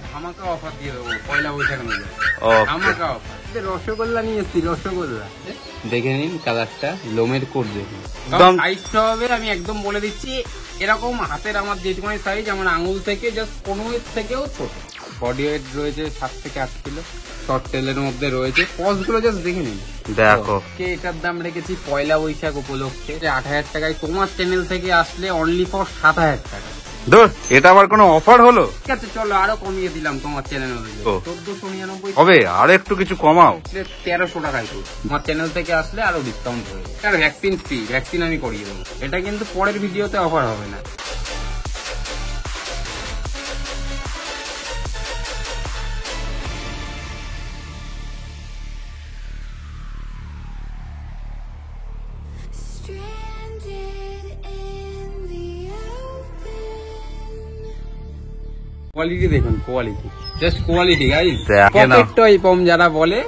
ধামাকা অফার দিয়ে দেবো পয়লা বৈশাখ অনুযায়ী। ধামাকা অফার। রসগোল্লা নিয়ে এসছি, রসগোল্লা দেখে নিন, কালারটা লোমের কোট দেখুন, সাইজটা হবে আমি একদম বলে দিচ্ছি এরকম হাতের আমার যেটুকুনি সাইজ আমার আঙুল থেকে জাস্ট 15 থেকেও ছোট। বডি ওয়েট রয়েছে 7 থেকে 8 কিলো, শর্ট টেলের মধ্যে রয়েছে। পজ গুলো জাস্ট দেখে নিন, দেখো। এটার দাম রেখেছি পয়লা বৈশাখ উপলক্ষে 8,000 টাকায়। তোমার চ্যানেল থেকে আসলে অনলি ফর 7,000 টাকা। এটা আবার কোনো অফার হলো? ঠিক আছে চলো আরো কমিয়ে দিলাম তোমার চ্যানেল অনুযায়ী, 1499 হবে। আর একটু কিছু কমাও, 1300 টাকায়। তোমার চ্যানেল থেকে আসলে আরো ডিসকাউন্ট হয়ে যাবে। আর ভ্যাকসিন ফ্রি, ভ্যাকসিন আমি করিয়ে দেবো। এটা কিন্তু পরের ভিডিওতে অফার হবে না। কোয়ালিটি দেখুন, কোয়ালিটি জাস্ট কোয়ালিটি গাইস। পকেটটাই কম যারা বলে।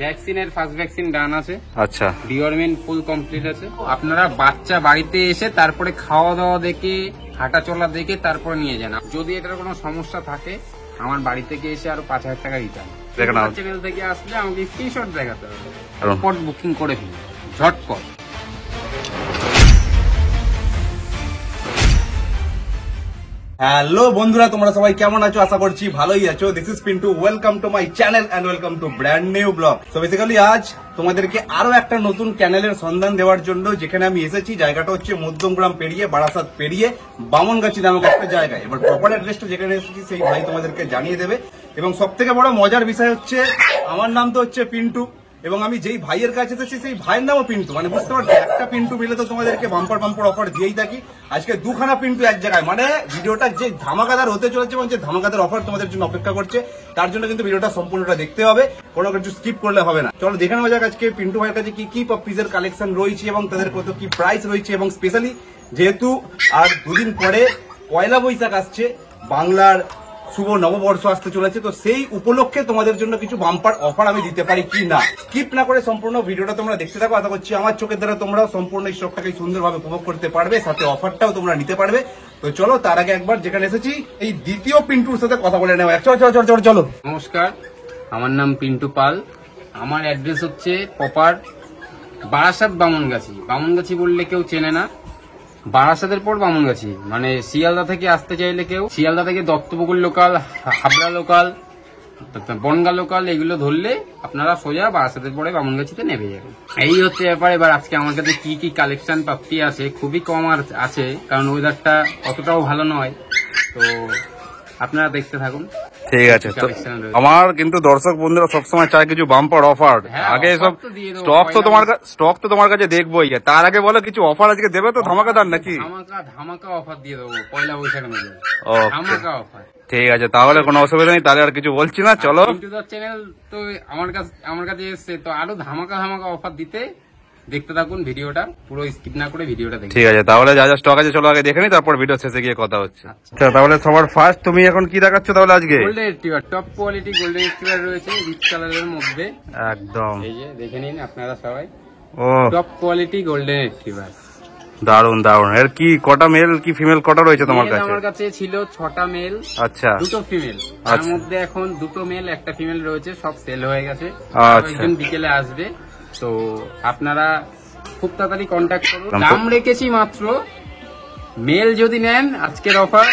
ভ্যাকসিনের ফার্স্ট ভ্যাকসিন ডান আছে, আচ্ছা, ডিওরমেন্ট ফুল কমপ্লিট আছে। আপনারা বাচ্চা বাড়িতে এসে তারপরে খাওয়া দাওয়া দেখে হাঁটা চলা দেখে তারপরে নিয়ে যান। যদি এটার কোনো সমস্যা থাকে আমার বাড়ি থেকে এসে আরো 5,000 টাকা রিটার্ন। চ্যানেল থেকে আসলে আমাকে স্ক্রিনশট দেখাতে হবে, স্পট বুকিং করে ফেলুন ঝটপট। হ্যালো বন্ধুরা, তোমরা সবাই কেমন আছো? আশা করছি ভালোই আছো। This is Pintu, welcome to my channel and welcome to brand new blog. So basically আজ তোমাদেরকে আরো একটা নতুন চ্যানেলের সন্ধান দেওয়ার জন্য যেখানে আমি এসেছি, জায়গাটা হচ্ছে মধ্যমগ্রাম পেরিয়ে বারাসাত পেরিয়ে বামনগাছি নামক একটা জায়গায়। এবার প্রপার অ্যাড্রেসটা যেখানে এসেছি সেই ভাই তোমাদেরকে জানিয়ে দেবে। এবং সব থেকে বড় মজার বিষয় হচ্ছে আমার নাম তো হচ্ছে পিন্টু, এবং আমি যেই ভাইয়ের কাছে এসেছি সেই ভাইয়ের নামও পিন্টু। মানে বুঝতে পারছো, একটা পিন্টু মিলে তো তোমাদেরকে বাম্পার বাম্পার অফার দিয়েই থাকি। আজকে দুখানা পিন্টু এক জায়গায়, মানে ভিডিওটা যে ধামাকাদার হতে চলেছে এবং যে ধামাকাদার অফার তোমাদের জন্য অপেক্ষা করছে, তার জন্য কিন্তু ভিডিওটা সম্পূর্ণটা দেখতে হবে, কোনো কিছু স্কিপ করলে হবে না। চলো দেখে নেওয়া যাক আজকে পিন্টু ভাইয়ের কাছে কি কি পিসের কালেকশন রয়েছে এবং তাদের কত কি প্রাইস রয়েছে। এবং স্পেশালি যেহেতু আর দুদিন পরে পয়লা বৈশাখ আসছে, বাংলার শুভ নববর্ষ আসতে চলেছে, তো সেই উপলক্ষে তোমাদের জন্য কিছু বাম্পার অফার আমি দিতে পারি কি না। স্কিপ না করে সম্পূর্ণ ভিডিওটা তোমরা দেখতে থাকো। আশা করছি আমার চোখের দ্বারা তোমরা সম্পূর্ণ এই স্টকটাকে সুন্দরভাবে উপভোগ করতে পারবে, সাথে অফারটাও তোমরা নিতে পারবে। তো চলো তার আগে একবার যেখানে এসেছি এই দ্বিতীয় পিন্টুর সাথে কথা বলে নেওয়া। চলো। নমস্কার, আমার নাম পিন্টু পাল। আমার অ্যাড্রেস হচ্ছে প্রপার বারাসাত বামনগাছি। বামনগাছি বললে কেউ চেনে না, বারাসাতের পর বামনগাছি। মানে শিয়ালদা থেকে আসতে চাইলে কেউ শিয়ালদা থেকে Duttapukur local, Habra local, Bongaon local এগুলো ধরলে আপনারা সোজা বারাসাতের পরে বামনগাছিতে নেমে যাবেন। এই হচ্ছে ব্যাপার। এবার আজকে আমার কাছে কি কি কালেকশন প্রাপ্তি আছে, খুবই কম আর আছে, কারণ ওয়েদারটা অতটাও ভালো নয়। তো আপনারা দেখতে থাকুন। ঠিক আছে, আমার কিন্তু দর্শক বন্ধুরা সবসময় চায় কিছু বাম্পার অফার। আগে সব স্টক তো তোমার কাছে দেখবোই, তার আগে বলো কিছু অফার আজকে দেবে তো ধামাকাদার নাকি? ধামাকা অফার দিয়ে দেবো পয়লা বৈশাখ অনুযায়ী, ধামাকা অফার। ঠিক আছে, তাহলে কোনো অসুবিধা নেই, তাহলে আর কিছু বলছি না, চলো। চ্যানেল তো আমার কাছে এসছে, তো আরো ধামাকা অফার দিতে দেখতে থাকুন ভিডিওটা, পুরো স্কিপ না করে ভিডিওটা দেখুন। ঠিক আছে, তাহলে যা যা স্টক আছে চলো আগে দেখে নি, তারপর ভিডিও শেষে গিয়ে কথা হচ্ছে। আচ্ছা, তাহলে সবার ফার্স্ট তুমি এখন কি দেখাচ্ছ তাহলে আজকে? Golden retriever, top quality golden retriever রয়েছে রিচ কালারের মধ্যে, একদম। এই যে দেখে নিন আপনারা সবাই, ও টপ কোয়ালিটি গোল্ডেন রিট্রিভার। দারুন দারুন। এর কি কটা মেল কি ফিমেল কটা রয়েছে তোমার কাছে? আমার কাছে ছিল 6টা মেল, আচ্ছা, 2টো ফিমেল। তার মধ্যে এখন 2টো মেল 1টা ফিমেল রয়েছে, সব সেল হয়ে গেছে। একদিন বিকেলে আসবে, তো আপনারা খুব তাড়াতাড়ি কন্ট্যাক্ট করুন। দাম রেখেছি মাত্র, মেল যদি নেন আজকের অফার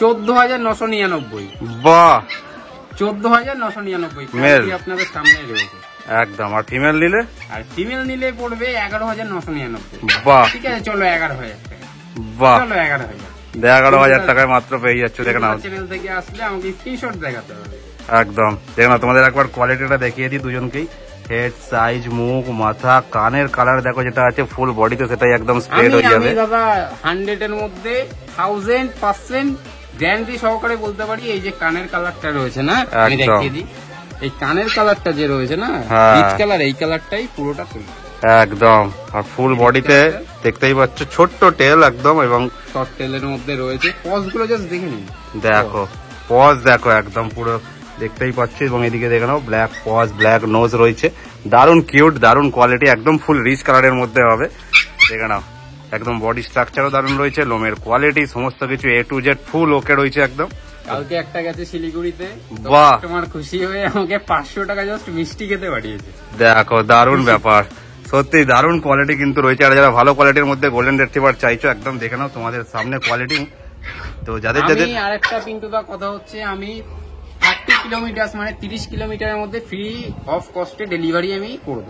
14,999। বাহ, 14,999 মেল আপনাদের সামনে রয়েছে একদম। আর ফিমেল নিলে? আর ফিমেল নিলে পড়বে 11,999। বাহ, ঠিক আছে চলো 11,000 টাকা। বাহ, চলো 11,000, 11,000 টাকায় মাত্র পেয়ে যাচ্ছ। দেখে নাও, চ্যানেল থেকে আসলে আমাকে স্ক্রিনশট দেখাতে হবে। একদম দেখে নাও, তোমাদের একবার কোয়ালিটিটা দেখিয়ে দিই দুজনকেই। হেড সাইজ, মুখ, মাথা, কানের কালার দেখো যেটা আছে ফুল বডিতে, সেটাই একদম স্ট্রেট হয়ে যাবে। আমি দাদা 100 এর মধ্যে 1000% গ্যারান্টি সহকারে বলতে পারি, এই যে কানের কালারটা রয়েছে না, আমি দেখিয়ে দিই। এই কানের কালারটা যে রয়েছে না, রিচ কালার, এই কালারটাই পুরোটা তুলি একদম। আর ফুল বডিতে দেখতেই পাচ্ছ ছোট্ট টেল একদম, এবং শর্ট টেলের মধ্যে রয়েছে। পজ গুলো জাস্ট দেখে নিন, দেখো পজ দেখো একদম পুরো দেখতেই পাচ্ছ। এবং এদিকে দেখে নাও, ব্ল্যাক পজ, ব্ল্যাক নোজ রয়েছে, দারুন কিউট, দারুন কোয়ালিটি, একদম ফুল রিচ কালারের মধ্যে হবে। দেখে নাও একদম বডি স্ট্রাকচারও দারুন রয়েছে, লোমের কোয়ালিটি সমস্ত কিছু A to Z ফুল ওকে রয়েছে একদম। কালকে একটা গেছে শিলিগুড়িতে, বাহ। তোমার খুশি হয়ে আমাকে 500 টাকা জাস্ট মিষ্টি খেতে পাঠিয়েছে। দেখো দারুণ ব্যাপার, সত্যি দারুণ কোয়ালিটি কিন্তু রয়েছে। আর যারা ভালো কোয়ালিটির মধ্যে গোল্ডেন রিট্রিভার চাইছো একদম দেখে নাও তোমাদের সামনে কোয়ালিটি। তো যাদের যাদের আমি আরেকটা পিন্টু দা কথা হচ্ছে, আমি 30 কিলোমিটার মানে 30 কিলোমিটারের মধ্যে ফ্রি অফ কস্টে ডেলিভারি আমি করব।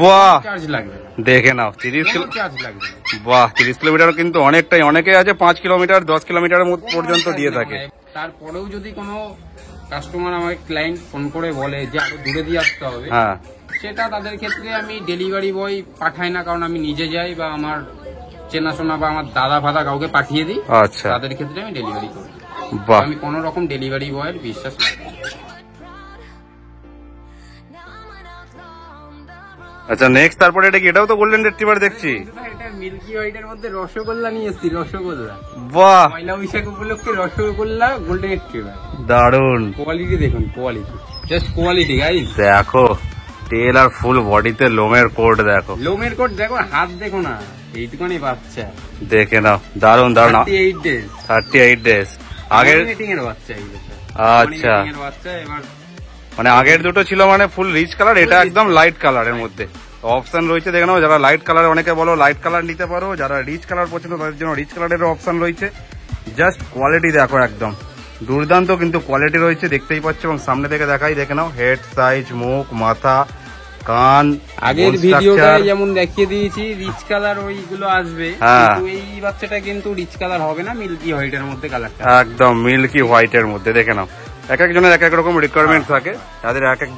বাহ চার্জ লাগবে না, দেখে নাও 30 কোনো চার্জ লাগবে না। বাহ 30 কিলোমিটার কিন্তু অনেকটাই, অনেকে আছে 5 কিলোমিটার 10 কিলোমিটারের মধ্যে পর্যন্ত দিয়ে থাকে। তারপরেও যদি কোনো কাস্টমার আমাকে ক্লায়েন্ট ফোন করে বলে যে আরো দূরে দিয়ে আসতে হবে, হ্যাঁ সেটা তাদের ক্ষেত্রে আমি ডেলিভারি বয় পাঠাই না, কারণ আমি নিজে যাই বা আমার চেনাশোনা বা আমার দাদা ফাদা কাউকে পাঠিয়ে দিই, আচ্ছা তাদের ক্ষেত্রে আমি ডেলিভারি করি। বাহ আমি কোন রকম ডেলিভারি বয়ের বিশ্বাস রাখি না। আচ্ছা নেক্সট তারপরে এটা কি, এটাও তো গোল্ডেন রিট্রিভার দেখছি। এটা মিল্কি হোয়াইটের মধ্যে রসগোল্লা নিয়ে এসেছি, রসগোল্লা বাহ পয়লা বৈশাখ উপলক্ষে রসগোল্লা গোল্ডেন রিট্রিভার। দারুণ, কোয়ালিটি দেখুন, কোয়ালিটি জাস্ট কোয়ালিটি গাইস। দেখো তেল আর ফুল বডিতে লোমের কোট দেখো, লোমের কোট দেখো, হাত দেখো না, এইটুখানি বাচ্চা, দেখে নাও দারুণ দারুণ। 38 ডেজ 38 ডেজ আগের, মিটিং এর বাচ্চা এইটা। আচ্ছা Morning meeting এর বাচ্চা। এবার মানে আগের দুটো ছিল মানে ফুল রিচ কালার, এটা একদম লাইট কালারের মধ্যে অপশন রয়েছে। দেখে নাও যারা লাইট কালার, অনেকে বলো লাইট কালার নিতে পারো, যারা রিচ কালার পছন্দ তাদের জন্য রিচ কালারের অপশন রয়েছে। জাস্ট কোয়ালিটি দেখো একদম দুর্দান্ত কিন্তু কোয়ালিটি রয়েছে, দেখতেই পাচ্ছ। এবং সামনে থেকে দেখাই, দেখে নাও হেড সাইজ, মুখ, মাথা, কান, আগের bone ভিডিওটা structure। যেমন দেখিয়ে দিয়েছি রিচ কালার ওইগুলো আসবে, হ্যাঁ। কিন্তু এই বাচ্চাটা কিন্তু রিচ কালার হবে না, মিল্কি হোয়াইটের মধ্যে কালারটা। একদম মিল্কি হোয়াইটের মধ্যে। দেখে নাও এক একজনের এক এক রকম রিকোয়ারমেন্ট থাকে,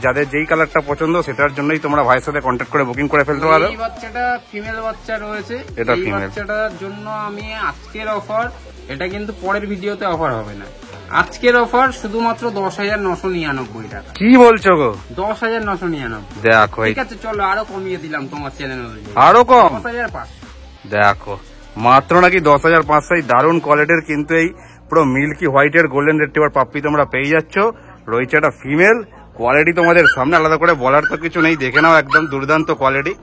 যাদের যেই কালারটা পছন্দ সেটার জন্যই তোমরা ভাইয়ের সাথে কন্ট্যাক্ট করে বুকিং করে ফেলতে পারো। এই বাচ্চাটা ফিমেল বাচ্চা রয়েছে, এটা এই female। বাচ্চাটার জন্য আমি আজকের অফার, এটা কিন্তু পরের ভিডিওতে অফার হবে না, আজকের অফার শুধুমাত্র 10,999 টাকা। কি বলছো গো? 10,999। দেখো ঠিক আছে চলো আরো কমিয়ে দিলাম তোমার চ্যানেল অনুযায়ী, আরো কম। 10,500। দেখো মাত্র নাকি 10,500। দারুণ কোয়ালিটির কিন্তু এই পুরো মিল্কি হোয়াইটের গোল্ডেন রিট্রিভার পাপ্পি তোমরা পেয়ে যাচ্ছ। রয়েছে একটা ফিমেল, কোয়ালিটি তোমাদের সামনে আলাদা করে বলার তো কিছু নেই, দেখে নাও একদম দুর্দান্ত কোয়ালিটি।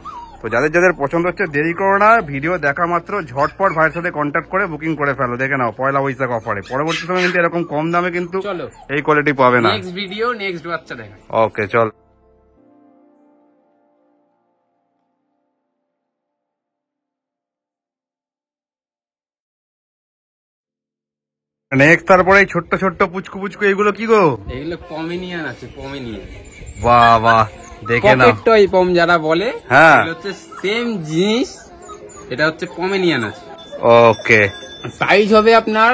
তো যাদের যাদের পছন্দ হচ্ছে দেরি করো না, ভিডিও দেখা মাত্র ঝটপট ভাইয়ের সাথে কন্ট্যাক্ট করে বুকিং করে ফেলো। দেখে নাও পয়লা বৈশাখ অফারে পরবর্তী সময় কিন্তু এরকম কম দামে কিন্তু চলো এই কোয়ালিটি পাবে না। নেক্সট ভিডিও নেক্সট বাচ্চা দেখা। ওকে চল। নেক্সট তারপরে এই ছোট্ট ছোট্ট পুচকু পুচকু এগুলো কি গো? এগুলো পমেনিয়ান আছে, পমেনিয়ান। বাহ বাহ দেখে নাও। পকেট টয় পম যারা বলে, হ্যাঁ। এগুলো হচ্ছে সেম জিনিস, এটা হচ্ছে পমেনিয়ান আছে। ওকে সাইজ হবে আপনার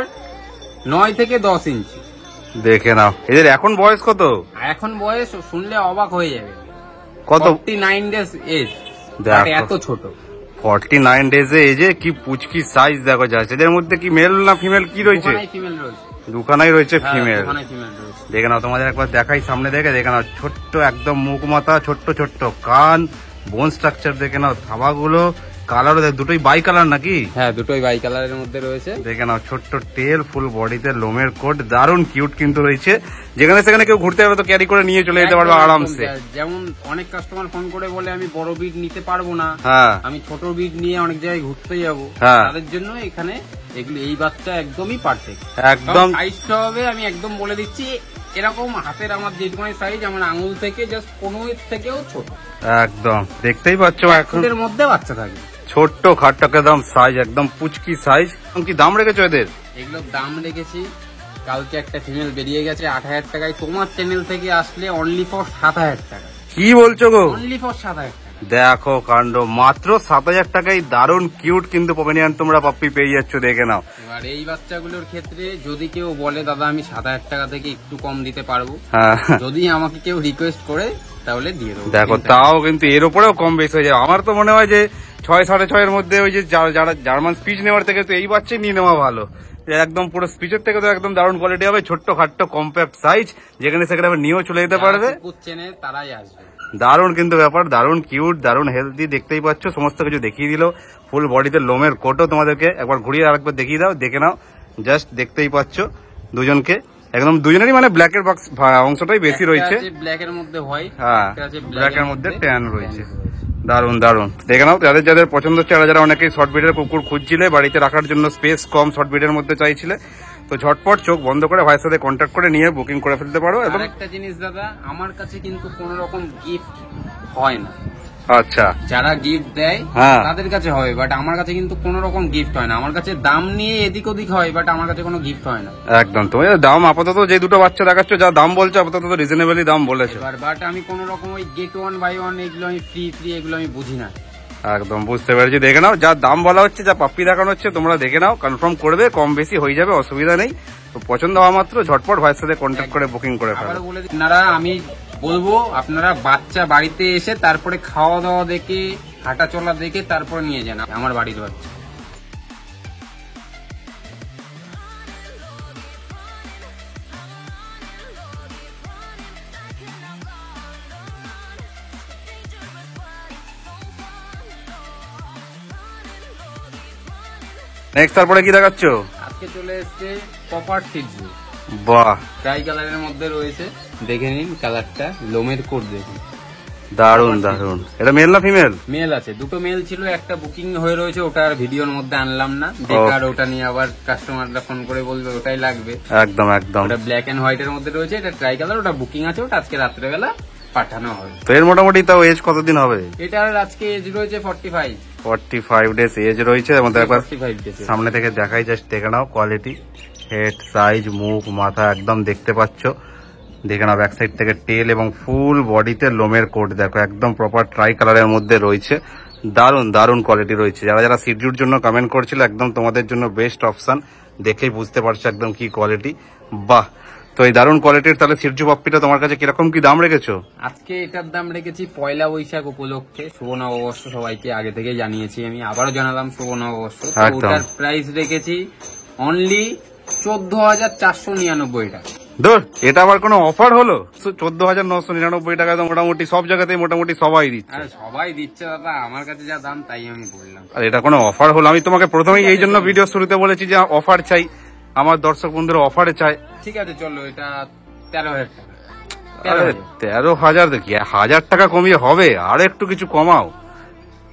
9 থেকে 10 ইঞ্চি। দেখে নাও এদের এখন বয়স কত? আর এখন বয়স শুনলে অবাক হয়ে যাবে, কত? 49 ডেজ এজ। দেখো। এত ছোট, 49 ডেজে এজে কি পুচকি সাইজ দেখো যাচ্ছে। এদের মধ্যে কি মেল না ফিমেল কি রয়েছে? ফিমেল রয়েছে, দুখানাই রয়েছে হ্যাঁ, ফিমেল। ওখানে ফিমেল রয়েছে। দেখে নাও তোমাদের একবার দেখাই সামনে দেখে, দেখে নাও ছোট্ট একদম মুখ মাথা, ছোট্ট ছোট্ট কান, বোন স্ট্রাকচার দেখে নাও, থাবাগুলো কালারও দুটোই বাই কালার নাকি? হ্যাঁ দুটোই বাই কালারের মধ্যে রয়েছে। দেখে নাও ছোট্ট টেল, ফুল বডিতে লোমের কোট, দারুণ কিউট কিন্তু রয়েছে। যেখানে সেখানে কেউ ঘুরতে যাবে তো ক্যারি করে নিয়ে চলে যেতে পারবে একদম, আরামসে। যেমন অনেক কাস্টমার ফোন করে বলে আমি বড় বিড নিতে পারবো না, হ্যাঁ আমি ছোট বিড নিয়ে অনেক জায়গায় ঘুরতে যাবো, হ্যাঁ। তাদের জন্য এখানে এগুলো এই বাচ্চা একদমই পারফেক্ট। একদম সাইজটা হবে আমি একদম বলে দিচ্ছি, এরকম হাতের আমার যেটুকুনি সাইজ, আমার আঙুল থেকে জাস্ট 15 থেকেও ছোট, একদম দেখতেই পাচ্ছ এখন এর মধ্যে বাচ্চা থাকবে। ছোট্ট খাট্টাকে দাম সাইজ একদম পুচকি সাইজ। কি দাম রেখেছো এদের? এগুলোর দাম রেখেছি, কালকে একটা ফিমেল বেরিয়ে গেছে 8,000 টাকায়, তোমার চ্যানেল থেকে আসলে অনলি ফর 7,000 টাকা। কি বলছো গো? অনলি ফর 7,000 টাকা। দেখো কাণ্ড, মাত্র 7,000 টাকায় দারুণ কিউট কিন্তু পমেনিয়ান তোমরা পাপ্পি পেয়ে যাচ্ছ। দেখে নাও এবার এই বাচ্চাগুলোর ক্ষেত্রে যদি কেউ বলে দাদা আমি 7,000 টাকা থেকে একটু কম দিতে পারবো, হ্যাঁ যদি আমাকে কেউ রিকোয়েস্ট করে তাহলে দিয়ে দেবো। দেখো তাও কিন্তু এর উপরেও কম বেশি হয়ে যাবে। আমার তো মনে হয় যে 6-6.5 এর মধ্যে ওই যে যারা জার্মান স্পিচ নেওয়ার থেকে তো এই বাচ্চাই নিয়ে নেওয়া ভালো। একদম পুরো স্পিচের থেকে তো একদম দারুণ কোয়ালিটি হবে, ছোট্ট খাট্ট কম্প্যাক্ট সাইজ, যেখানে সেখানে আবার নিয়েও চলে যেতে পারবে। চেনে তারাই আসবে। দারুণ কিন্তু ব্যাপার, দারুণ কিউট, দারুণ হেলদি, দেখতেই পাচ্ছ সমস্ত কিছু দেখিয়ে দিল। ফুল বডিতে লোমের কোটও তোমাদেরকে একবার ঘুরিয়ে আরেকবার দেখিয়ে দাও, দেখে নাও। জাস্ট দেখতেই পাচ্ছ দুজনকে, একদম দুজনেরই মানে ব্ল্যাকের বক্স অংশটাই বেশি রয়েছে। ব্ল্যাক এর মধ্যে হোয়াইট, হ্যাঁ ব্ল্যাক এর মধ্যে ট্যান রয়েছে। দারুণ দারুণ দেখে নাও। যাদের যাদের পছন্দ হচ্ছে, যারা অনেকেই শর্ট বিডের কুকুর খুঁজছিলে, বাড়িতে রাখার জন্য স্পেস কম শর্ট বিডের মধ্যে চাইছিলে, তো ঝটপট চোখ বন্ধ করে ভাইয়ের সাথে কন্ট্যাক্ট করে নিয়ে বুকিং করে ফেলতে পারো। এবং একটা জিনিস দাদা, আমার কাছে কিন্তু কোনো রকম গিফট হয় না। আচ্ছা, যারা গিফট দেয় হ্যাঁ। তাদের কাছে হয়, বাট আমার কাছে কিন্তু কোনো রকম গিফট হয় না। আমার কাছে দাম নিয়ে এদিক ওদিক হয়, বাট আমার কাছে কোনো গিফট হয় না। একদম। তুমি দাম আপাতত যে দুটো বাচ্চা দেখাচ্ছ, যা দাম বলছো আপাতত রিজনেবলি দাম বলেছো। বাট আমি কোনো রকম ওই গেট 1 বাই 1 এগুলো আমি ফ্রি এগুলো আমি বুঝি না। একদম বুঝতে পেরেছি। দেখে নাও, যা দাম বলা হচ্ছে, যা পাপ্পি দেখানো হচ্ছে, তোমরা দেখে নাও, কনফার্ম করবে, কম বেশি হয়ে যাবে, অসুবিধা নেই। তো পছন্দ হওয়া মাত্র ঝটপট ভাইয়ের সাথে কন্ট্যাক্ট করে বুকিং করে ফেলো। আবার বলে দিই, আপনারা, আমি বলবো আপনারা বাচ্চা বাড়িতে এসে তারপরে খাওয়া দাওয়া দেখে, হাঁটা চলা দেখে তারপরে নিয়ে যান আমার বাড়ির বাচ্চা। নেক্সট তারপরে কি দেখাচ্ছ? আজকে চলে এসছে পপার সিডজু, বাহ, ট্রাই কালারের মধ্যে রয়েছে, দেখে নিন কালারটা, লোমের কোট দেখুন, দারুন দারুন। এটা মেল না ফিমেল? মেল আছে, দুটো মেল ছিল, একটা বুকিং হয়ে রয়েছে, ওটা আর ভিডিওর মধ্যে আনলাম না, বেকার ওটা নিয়ে আবার কাস্টমাররা ফোন করে বলবে ওটাই লাগবে। একদম একদম। ওটা ব্ল্যাক এন্ড হোয়াইট এর মধ্যে রয়েছে, এটা ট্রাই কালার, ওটা বুকিং আছে, ওটা আজকে রাত্রেবেলা পাঠানো হবে। তো এর মোটামুটি তাও এজ কতদিন হবে? এটার আজকে এজ রয়েছে 45 ডেজ এজ রয়েছে। এবং একবার 45 days। সামনে থেকে দেখাই, জাস্ট দেখে নাও কোয়ালিটি, হেড, সাইজ, মুখ, মাথা একদম দেখতে পাচ্ছ। দেখে নাও ব্যাক সাইড থেকে টেল এবং ফুল বডিতে লোমের কোট দেখো, একদম প্রপার ট্রাই কালারের মধ্যে রয়েছে। দারুন দারুন কোয়ালিটি রয়েছে। যারা যারা সিডজুর জন্য কমেন্ট করছিল, একদম তোমাদের জন্য বেস্ট অপশন, দেখেই বুঝতে পারছো একদম কি কোয়ালিটি। বাহ, তো এই দারুন কোয়ালিটির তাহলে সিডজু পাপ্পিটা তোমার কাছে কিরকম কি দাম রেখেছো? আজকে এটার দাম রেখেছি পয়লা বৈশাখ উপলক্ষে, শুভ নববর্ষ সবাইকে আগে থেকে জানিয়েছি, আমি আবারও জানালাম শুভ নববর্ষ। তো একদম। ওটার প্রাইস রেখেছি অনলি 14,499 টাকা। ধর, এটা আবার কোনো অফার হলো? 14,999 টাকা তো মোটামুটি সব জায়গাতেই মোটামুটি সবাই দিচ্ছে। আরে সবাই দিচ্ছে দাদা, আমার কাছে যা দাম তাই আমি বললাম। আর এটা কোনো অফার হলো? আমি তোমাকে প্রথমেই এই জন্য ভিডিও শুরুতে বলেছি যে অফার চাই, আমার দর্শক বন্ধুরা অফারে চায়। ঠিক আছে, চলো এটা 13,000 টাকা। 13,000 দেখি, 1,000 টাকা কমিয়ে হবে? আর একটু কিছু কমাও।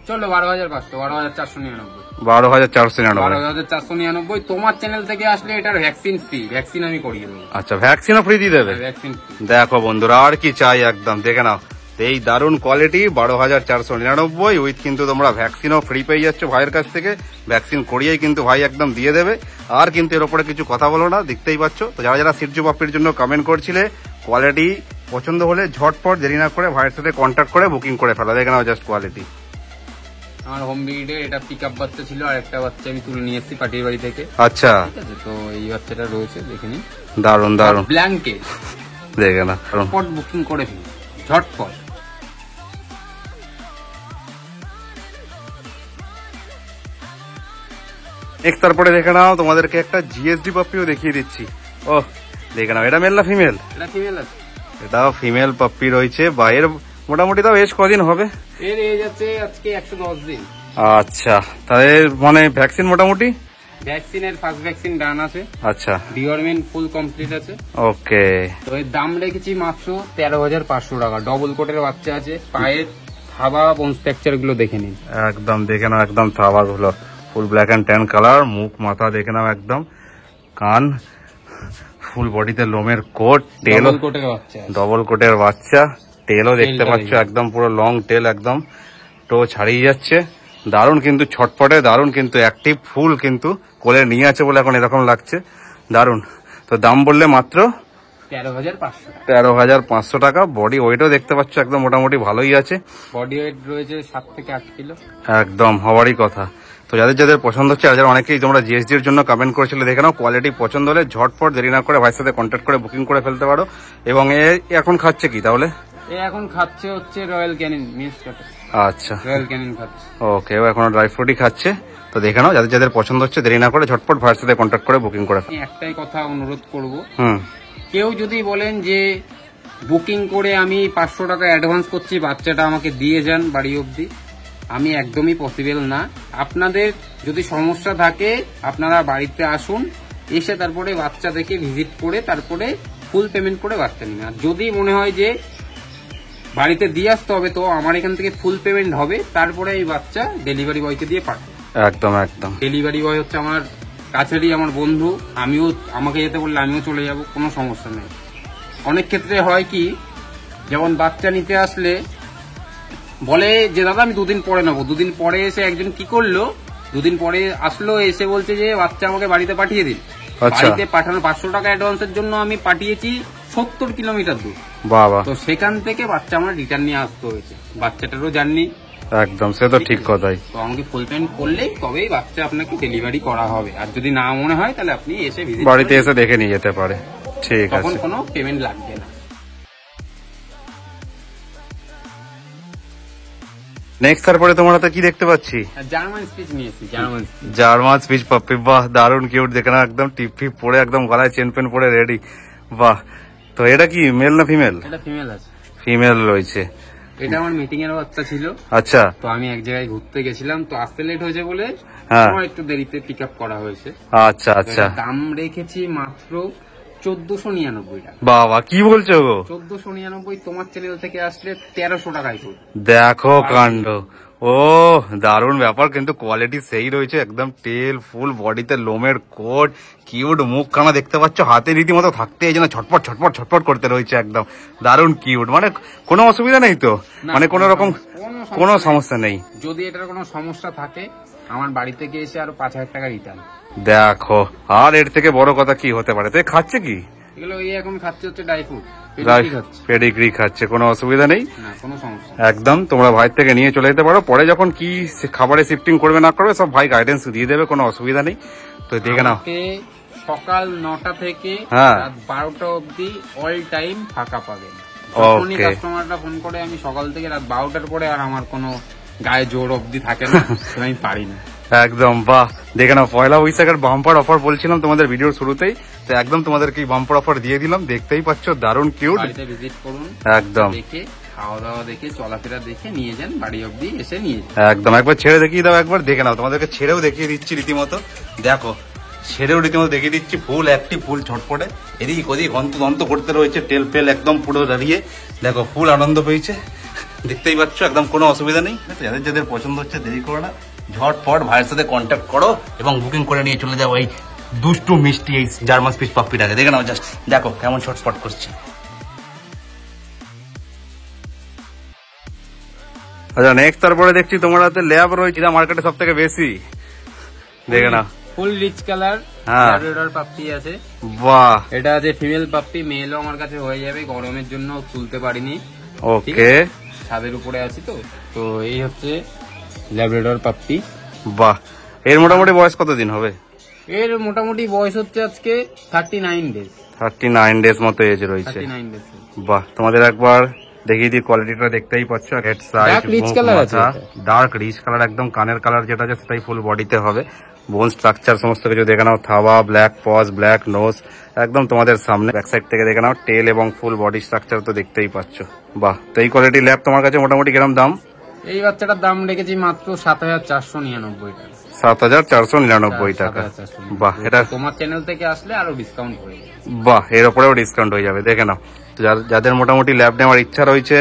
চলো 12,500, 12,499। 12,499। 12,499 তোমার চ্যানেল থেকে আসলে এটার ভ্যাকসিন ফ্রি, ভ্যাকসিন আমি করিয়ে দেবো। আচ্ছা, ভ্যাকসিনও ফ্রি দিয়ে দেবে? Vaccine free. দেখো বন্ধুরা, আর কি চাই, একদম দেখে নাও। এই দারুণ কোয়ালিটি 12,499 উইথ কিন্তু তোমরা ভ্যাকসিনও ফ্রি পেয়ে যাচ্ছ ভাইয়ের কাছ থেকে। ভ্যাকসিন করিয়েই কিন্তু ভাই একদম দিয়ে দেবে। আর কিন্তু এর উপরে কিছু কথা বলো না, দেখতেই পাচ্ছ। তো যারা যারা সিডজু পাপ্পির জন্য কমেন্ট করছিলে, কোয়ালিটি পছন্দ হলে ঝটপট দেরি না করে ভাইয়ের সাথে কন্ট্যাক্ট করে বুকিং করে ফেলা। দেখে নাও জাস্ট কোয়ালিটি। আমার হোম ব্রিডে এটা পিক আপ বাচ্চা ছিল, আর একটা বাচ্চা আমি তুলে নিয়ে এসেছি পাটির বাড়ি থেকে। আচ্ছা, ঠিক আছে, তো এই বাচ্চাটা রয়েছে, দেখে নিন। দারুণ দারুণ। ব্ল্যাঙ্কেট দেখে না, ঝটপট বুকিং করে ফেলি, ঝটপট। নেক্সট তারপরে দেখে নাও, তোমাদেরকে একটা জিএসডি পাপ্পিও দেখিয়ে দিচ্ছি। ও দেখে নাও, এটা মেল না ফিমেল? এটা ফিমেল আছে। এটাও ফিমেল পাপ্পি রয়েছে। বাইরের মোটামুটি তাও এজ কদিন হবে? এর এজ আছে আজকে 110 দিন। আচ্ছা, তাহলে মানে ভ্যাকসিন মোটামুটি? ভ্যাকসিনের ফার্স্ট ভ্যাকসিন ডান আছে। আচ্ছা, ডিওরমেন্ট ফুল কমপ্লিট আছে। ওকে। তো এর দাম রেখেছি মাত্র 13,500 টাকা। ডবল কোটের বাচ্চা আছে, পায়ের থাবা বোন স্ট্রাকচার গুলো দেখে নিন। একদম দেখে নাও, একদম থাবা গুলো full black and tan colour. মুখ মাথা দেখে নাও একদম, কান, ফুল বডিতে লোমের কোট, টেল ডবল কোটের বাচ্চা আছে। ডবল কোটের বাচ্চা, টেলও দেখতে টেলটা পাচ্ছ দেখে। একদম পুরো লং টেল, একদম টো ছাড়িয়ে যাচ্ছে। দারুণ কিন্তু ছটপটে, দারুণ কিন্তু অ্যাক্টিভ, ফুল কিন্তু কোলে নিয়ে আছে বলে এখন এরকম লাগছে। দারুণ। তো দাম বললে মাত্র 13,500 টাকা। 13,500 টাকা। বডি ওয়েটও দেখতে পাচ্ছ একদম মোটামুটি ভালোই আছে। বডি ওয়েট রয়েছে 7 থেকে 8 কিলো। একদম হওয়ারই কথা। তো যাদের যাদের পছন্দ হচ্ছে, আর যারা অনেকেই তোমরা জিএসডি এর জন্য কমেন্ট করেছিলে, দেখে নাও কোয়ালিটি পছন্দ হলে ঝটপট দেরি না করে ভাইয়ের সাথে কন্ট্যাক্ট করে বুকিং করে ফেলতে পারো। এবং এ এখন খাচ্ছে কি তাহলে? এ এখন খাচ্ছে হচ্ছে রয়্যাল ক্যানিন মিক্সড। আচ্ছা, রয়্যাল ক্যানিন খাচ্ছে। ওকে, ও এখনো ড্রাই ফ্রুটই খাচ্ছে। তো দেখে নাও, যাদের যাদের পছন্দ হচ্ছে দেরি না করে ঝটপট ভাইয়ের সাথে কন্ট্যাক্ট করে বুকিং করে ফেলো। আমি একটাই কথা অনুরোধ করব, হুম, কেউ যদি বলেন যে বুকিং করে আমি 500 টাকা অ্যাডভান্স করছি, বাচ্চাটা আমাকে দিয়ে যান বাড়ি অবধি, আমি একদমই পসিবল না। আপনাদের যদি সমস্যা থাকে আপনারা বাড়িতে আসুন, এসে তারপরে বাচ্চা দেখে ভিজিট করে তারপরে ফুল পেমেন্ট করে বাচ্চা নিন। আর যদি মনে হয় যে বাড়িতে দিয়ে আসতে হবে, তো আমার এখান থেকে ফুল পেমেন্ট হবে, তারপরে এই বাচ্চা ডেলিভারি বয়কে দিয়ে পাঠাবো। একদম একদম। ডেলিভারি বয় হচ্ছে আমার কাছেরই আমার বন্ধু, আমিও আমাকে যেতে বললে আমিও চলে যাব, কোনো সমস্যা নেই। অনেক ক্ষেত্রে হয় কি, যেমন বাচ্চা নিতে আসলে বলে যে দাদা আমি 2 দিন পরে নেবো, 2 দিন পরে এসে একজন কি করলো, 2 দিন পরে আসলো, এসে বলছে যে বাচ্চা আমাকে বাড়িতে পাঠিয়ে দিন। বাড়িতে পাঠানো 500 টাকা অ্যাডভান্সের জন্য আমি পাঠিয়েছি 70 কিলোমিটার দূর। বাবা, তো সেখান থেকে বাচ্চা আমার রিটার্ন নিয়ে আসতে হয়েছে, বাচ্চাটারও জার্নি। একদম, সে তো ঠিক কথাই। তো আমাকে ফুল পেমেন্ট করলেই তবেই বাচ্চা আপনাকে ডেলিভারি করা হবে, আর যদি না মনে হয় তাহলে আপনি এসে ভিজিট বাড়িতে এসে দেখে নিয়ে যেতে পারে। ঠিক তখন আছে, কোনো পেমেন্ট লাগবে না। নেক্সট তারপরে তোমার হাতে কি দেখতে পাচ্ছি? জার্মান স্পিচ নিয়েছি, German speech. German speech puppy, বাহ দারুণ কিউট, দেখে না একদম টিপ ফিপ পরে একদম গলায় চেন পেন পরে রেডি। বাহ, তো এটা কি মেল না ফিমেল? এটা ফিমেল আছে। ফিমেল রয়েছে। এটা আমার মিটিং এর বাচ্চা ছিল। আচ্ছা, তো আমি এক জায়গায় ঘুরতে গেছিলাম, তো আসতে লেট হয়েছে বলে হ্যাঁ। আমার একটু দেরিতে পিক আপ করা হয়েছে। আচ্ছা আচ্ছা, তো এটার দাম রেখেছি মাত্র 1499 টাকা। বাবা কি বলছো গো? 1499 তোমার চ্যানেল থেকে আসলে 1300 টাকায় করবে। দেখো কাণ্ড, ও দারুণ ব্যাপার, কিন্তু কোয়ালিটি সেই রয়েছে, একদম টেল ফুল বডিতে লোমের কোট, কিউট মুখ কানা দেখতে পাচ্ছ, হাতে রীতিমতো থাকতে এই জন্য ছটপট ছটপট ছটপট করতে রয়েছে, একদম দারুণ কিউট। মানে কোনো অসুবিধা নেই তো, না, মানে কোনো রকম কোনো সমস্যা নেই? যদি এটার কোনো সমস্যা থাকে আমার বাড়ি থেকে এসে আরো 5000 টাকা রিটার্ন। দেখো, আর এর থেকে বড় কথা কি হতে পারে? তো এ খাচ্ছে কি? এগুলো এই এখন খাচ্ছে হচ্ছে ড্রাই ফ্রুট, খাচ্ছে, পেডিগ্রি খাচ্ছে, কোনো অসুবিধা নেই, না কোনো সমস্যা। একদম। তোমরা ভাই থেকে নিয়ে চলে যেতে পারো, পরে যখন কি খাবারে শিফটিং করবে না করবে সব ভাই গাইডেন্স দিয়ে দেবে, কোনো অসুবিধা নেই। তো দেখে নাও, আমাকে সকাল 9টা থেকে হ্যাঁ। রাত 12টা অবধি অল টাইম ফাঁকা পাবেন। Okay. যখনই কাস্টমাররা ফোন করে আমি সকাল থেকে রাত 12টার পরে আর আমার কোনো গায়ে জোর অবধি থাকে না, তো আমি পারি না। একদম বাহ, দেখে নাও, পয়লা বৈশাখের বাম্পার অফার বলছিলাম তোমাদের ভিডিওর শুরুতেই, তো একদম তোমাদেরকে বাম্পার অফার দিয়ে দিলাম, দেখতেই পাচ্ছ দারুণ কিউট। বাড়িতে ভিজিট করুন, একদম দেখে খাওয়া দাওয়া দেখে চলাফেরা দেখে নিয়ে যান, বাড়ি অবধি এসে নিয়ে যান। একদম, একবার ছেড়ে দেখিয়ে দাও, একবার দেখে নাও, তোমাদেরকে ছেড়েও দেখিয়ে দিচ্ছি রীতিমতো, দেখো ছেড়েও রীতিমতো দেখিয়ে দিচ্ছি, ফুল অ্যাক্টিভ, ফুল ছটপটে, এদিক ওদিক হন্ত করতে রয়েছে, টেল পেল একদম পুরো দাঁড়িয়ে, দেখো ফুল আনন্দ পেয়েছে, দেখতেই পাচ্ছ, একদম কোনো অসুবিধা নেই। যাদের যাদের পছন্দ হচ্ছে দেরি করো না, ঝটপট ভাইয়ের সাথে কন্ট্যাক্ট করো এবং বুকিং করে নিয়ে চলে যাও এই দুষ্টু মিষ্টি এই জার্মান স্পিচ পাপ্পিটাকে। দেখে নাও জাস্ট, দেখো কেমন ছটফট করছে। আচ্ছা, নেক্সট তারপরে দেখছি তোমার হাতে ল্যাব রয়েছে, এটা মার্কেটে সব থেকে বেশি, দেখে নাও, ফুল রিচ কালার, হ্যাঁ। ল্যাব্রাডর পাপ্পি আছে। বাহ, এটা আছে ফিমেল পাপ্পি, মেলও আমার কাছে হয়ে যাবে, গরমের জন্য তুলতে পারিনি, ওকে, ছাদের উপরে আছি তো। তো এই হচ্ছে ল্যাব্রাডর পাপ্পি। বাহ, এর মোটামুটি বয়স কতদিন হবে? এর মোটামুটি বয়স হচ্ছে আজকে 39 ডেজ। 39 ডেজ মতো এজ রয়েছে। 39 ডেজ। বাহ, তোমাদের একবার দেখিয়ে দিই, কোয়ালিটিটা দেখতেই পাচ্ছ, head size, Dark rich color আছে এটা। ডার্ক রিচ কালার, একদম কানের কালার যেটা আছে সেটাই ফুল বডিতে হবে, বোন স্ট্রাকচার সমস্ত কিছু দেখে নাও, থাবা, ব্ল্যাক পজ, ব্ল্যাক নোজ, একদম তোমাদের সামনে, ব্যাক সাইড থেকে দেখে নাও, টেল এবং ফুল বডি স্ট্রাকচার তো দেখতেই পাচ্ছ। বাহ, তো এই কোয়ালিটি ল্যাব তোমার কাছে মোটামুটি কিরম দাম? এই বাচ্চাটার দাম রেখেছি মাত্র 7499 টাকা। 7499 টাকা। 7499। বাহ, এটা তোমার চ্যানেল থেকে আসলে আরো ডিসকাউন্ট হয়ে যাবে। বাহ, এর উপরেও ডিসকাউন্ট হয়ে যাবে, দেখে নাও। তো যাদের মোটামুটি ল্যাব নেওয়ার ইচ্ছা রয়েছে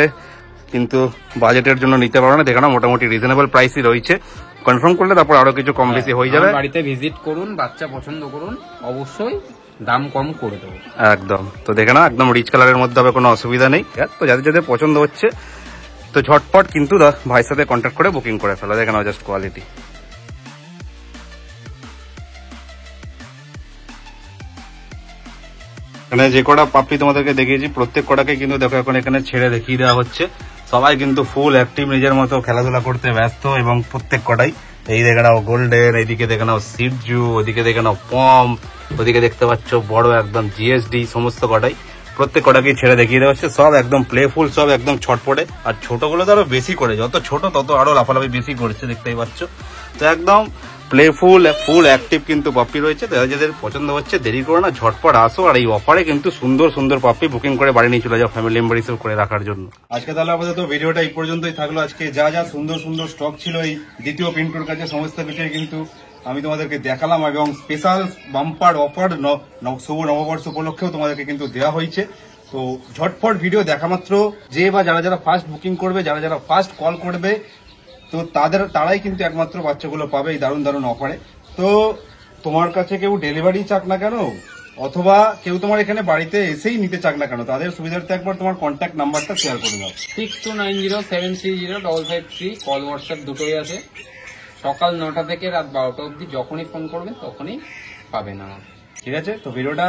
কিন্তু বাজেটের জন্য নিতে পারো না, দেখে নাও মোটামুটি রিজনেবল প্রাইসই রয়েছে, কনফার্ম করলে তারপর আরো কিছু কম বেশি হয়ে যাবে। আমার বাড়িতে ভিজিট করুন, বাচ্চা পছন্দ করুন, অবশ্যই দাম কম করে দেবো। একদম, তো দেখে নাও, একদম রিচ কালারের মধ্যে হবে, কোনো অসুবিধা নেই। তো যাদের যাদের পছন্দ হচ্ছে তো ঝটপট কিন্তু ভাইয়ের সাথে কন্ট্যাক্ট করে বুকিং করে ফেলো, দেখে নাও জাস্ট কোয়ালিটি। এখানে যে কটা পাপ্পি তোমাদেরকে দেখিয়েছি প্রত্যেক কটাকে কিন্তু দেখো এখন এখানে ছেড়ে দেখিয়ে দেওয়া হচ্ছে, সবাই কিন্তু ফুল অ্যাক্টিভ, নিজের মতো খেলাধুলা করতে ব্যস্ত, এবং প্রত্যেক কটাই এই দেখে নাও গোল্ডেন, এইদিকে দেখে নাও সিডজু, ওদিকে দেখে নাও পম, ওদিকে দেখতে পাচ্ছ বড় একদম জিএসডি, সমস্ত কটাই প্রত্যেক কটাকেই ছেড়ে দেখিয়ে দেওয়া হচ্ছে, সব একদম প্লেফুল, সব একদম ছটপটে, আর ছোটগুলো তো আরো বেশি করে, যত ছোট তত আরো লাফালাফি বেশি করছে, দেখতেই পাচ্ছ। তো একদম প্লেফুল ফুল অ্যাক্টিভ কিন্তু পাপ্পি রয়েছে, যাদের পছন্দ হচ্ছে দেরি করো না, ঝটপট আসো, আর এই অফারে কিন্তু সুন্দর সুন্দর পাপ্পি বুকিং করে বাড়ি নিয়ে চলে যাও ফ্যামিলি মেম্বার হিসেবে করে রাখার জন্য। আজকে তাহলে আপাতত ভিডিওটা এই পর্যন্তই থাকলো। আজকে যা যা সুন্দর সুন্দর স্টক ছিল এই দ্বিতীয় পিন্টুর কাছে সমস্ত কিছুই কিন্তু আমি তোমাদেরকে দেখালাম, এবং স্পেশাল বাম্পার অফার শুভ নববর্ষ উপলক্ষেও তোমাদেরকে কিন্তু দেওয়া হয়েছে। তো ঝটপট ভিডিও দেখা মাত্র যে বা যারা যারা ফার্স্ট বুকিং করবে, যারা যারা ফার্স্ট কল করবে, তো তারাই কিন্তু একমাত্র বাচ্চাগুলো পাবে এই দারুণ দারুণ অফারে। তো তোমার কাছে কেউ ডেলিভারি চাক না কেন, অথবা কেউ তোমার এখানে বাড়িতে এসেই নিতে চাক না কেন, তাদের সুবিধার্থে একবার তোমার কন্ট্যাক্ট নাম্বারটা শেয়ার করে দাও। 6290730553, কল হোয়াটসঅ্যাপ দুটোই আছে। সকাল 9টা থেকে রাত 12টা অবধি যখনই ফোন করবেন তখনই পাবেন আমার। ঠিক আছে, তো ভিডিওটা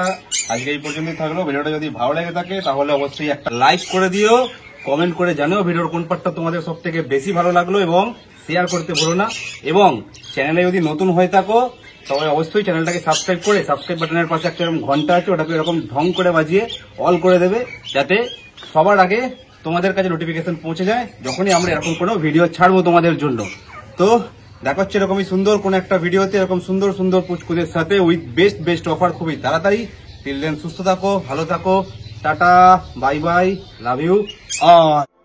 আজকে এই পর্যন্তই থাকলো। ভিডিওটা যদি ভালো লেগে থাকে তাহলে অবশ্যই একটা লাইক করে দিও, কমেন্ট করে জানিও ভিডিওর কোন পার্টটা তোমাদের সব থেকে বেশি ভালো লাগলো, এবং শেয়ার করতে ভুলো না। এবং চ্যানেলে যদি নতুন হয়ে থাকো সবাই অবশ্যই চ্যানেলটাকে সাবস্ক্রাইব করে, সাবস্ক্রাইব বাটনের পাশে একটা এরকম ঘন্টা আছে, ওটাকে এরকম ঢং করে বাজিয়ে অল করে দেবে, যাতে সবার আগে তোমাদের কাছে নোটিফিকেশন পৌঁছে যায় যখনই আমরা এরকম কোনো ভিডিও ছাড়বো তোমাদের জন্য। তো দেখা হচ্ছে এরকমই সুন্দর কোন একটা ভিডিওতে, এরকম সুন্দর সুন্দর পুচকুদের সাথে উইথ বেস্ট অফার খুবই তাড়াতাড়ি। টিল দেন সুস্থ থাকো, ভালো থাকো, tata, bye bye, love you all.